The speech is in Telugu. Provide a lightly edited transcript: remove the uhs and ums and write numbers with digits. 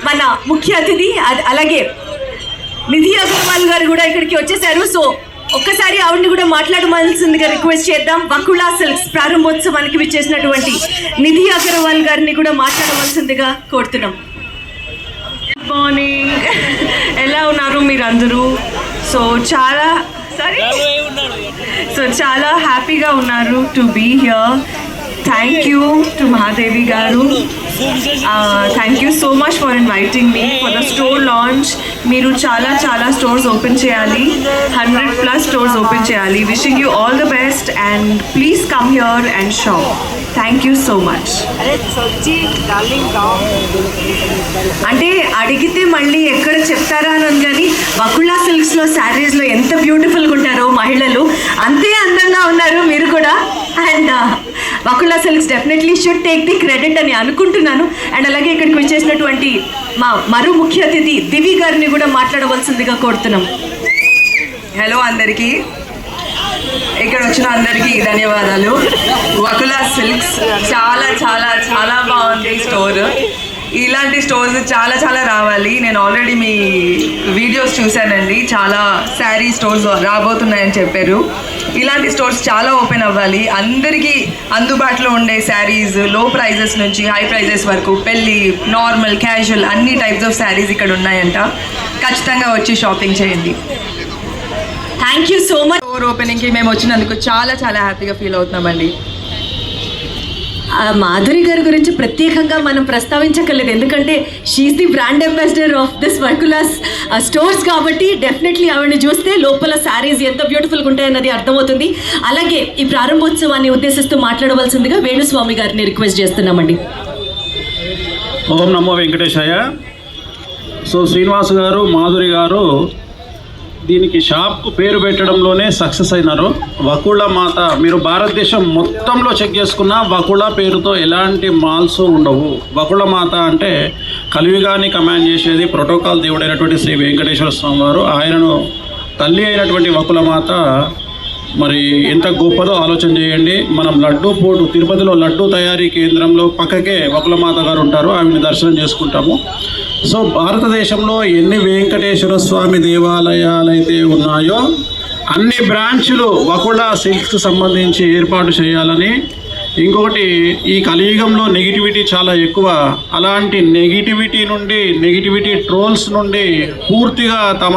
మన ముఖ్య అతిథి అలాగే నిధి అగర్వాల్ గారు కూడా ఇక్కడికి వచ్చేసారు. సో ఒక్కసారి ఆవిడని కూడా మాట్లాడవలసిందిగా రిక్వెస్ట్ చేద్దాం. వకుళ సిల్క్స్ ప్రారంభోత్సవానికి విచ్చేసినటువంటి నిధి అగర్వాల్ గారిని కూడా మాట్లాడవలసిందిగా కోరుతున్నాం. గుడ్ మార్నింగ్, ఎలా ఉన్నారు మీరందరూ? చాలా హ్యాపీగా ఉన్నారు to be here. Thank you to Mahadevi garu. Thank you so much for inviting me for the store launch. మీరు చాలా స్టోర్స్ ఓపెన్ చేయాలి, 100+ స్టోర్స్ ఓపెన్ చేయాలి. Wishing you all the best and please come here and shop. Thank you so much. అంటే అడిగితే మళ్ళీ ఎక్కడ చెప్తారా అని, కానీ వకుళ సిల్క్స్లో శారీస్లో ఎంత బ్యూటిఫుల్గా ఉంటారో మహిళలు, అంతే అందంగా ఉన్నారు మీరు కూడా. And Vakula silks definitely should take the credit అని అనుకుంటున్నాను. అండ్ అలాగే ఇక్కడికి వచ్చేసినటువంటి మా మరో ముఖ్య అతిథి దివి గారిని కూడా మాట్లాడవలసిందిగా కోరుతున్నాం. హలో అందరికీ, ఇక్కడ వచ్చిన అందరికీ ధన్యవాదాలు. వకుళ సిల్క్స్ చాలా బాగుంది స్టోర్. ఇలాంటి స్టోర్స్ చాలా రావాలి. నేను ఆల్రెడీ మీ వీడియోస్ చూశానండి, చాలా శారీ స్టోర్స్ రాబోతున్నాయని చెప్పారు. ఇలాంటి స్టోర్స్ చాలా ఓపెన్ అవ్వాలి. అందరికీ అందుబాటులో ఉండే శారీస్, లో ప్రైజెస్ నుంచి హై ప్రైజెస్ వరకు, పెళ్ళి, నార్మల్, క్యాజువల్ అన్ని టైప్స్ ఆఫ్ శారీస్ ఇక్కడ ఉన్నాయంట. ఖచ్చితంగా వచ్చి షాపింగ్ చేయండి. Thank you so much. Store ఓపెనింగ్కి మేము వచ్చినందుకు చాలా హ్యాపీగా ఫీల్ అవుతున్నామండి. మాధురి గారి గురించి ప్రత్యేకంగా మనం ప్రస్తావించక్కర్లేదు, ఎందుకంటే she's the brand ambassador of this Vakula's stores కాబట్టి డెఫినెట్లీ ఆవిడని చూస్తే లోపల శారీస్ ఎంత బ్యూటిఫుల్గా ఉంటాయన్నది అర్థమవుతుంది. అలాగే ఈ ప్రారంభోత్సవాన్ని ఉద్దేశిస్తూ మాట్లాడవలసిందిగా వేణుస్వామి గారిని రిక్వెస్ట్ చేస్తున్నామండి. ఓం నమో వెంకటేశాయ. సో శ్రీనివాస్ గారు, మాధురి గారు దీనికి షాప్కు పేరు పెట్టడంలోనే సక్సెస్ అయినారు. వకుళ మాత, మీరు భారతదేశం మొత్తంలో చెక్ చేసుకున్న వకుళ పేరుతో ఎలాంటి మాల్స్ ఉండవు. వకుళ మాత అంటే కలియుగాన్ని కమాండ్ చేసేది ప్రోటోకాల్ దేవుడైనటువంటి శ్రీ వెంకటేశ్వర స్వామి వారు. ఆయనను తల్లి అయినటువంటి వకుళ మాత మరి ఎంత గొప్పదో ఆలోచన చేయండి. మనం లడ్డూ పోటు, తిరుపతిలో లడ్డూ తయారీ కేంద్రంలో పక్కకే వకుళ మాత గారు ఉంటారు, ఆమెను దర్శనం చేసుకుంటాము. సో భారతదేశంలో ఎన్ని వెంకటేశ్వర స్వామి దేవాలయాలు అయితే ఉన్నాయో అన్ని బ్రాంచ్లు వకుళ సిల్క్స్ సంబంధించి ఏర్పాటు చేయాలని. ఇంకొకటి, ఈ కలియుగంలో నెగిటివిటీ చాలా ఎక్కువ. అలాంటి నెగిటివిటీ ట్రోల్స్ నుండి పూర్తిగా తమ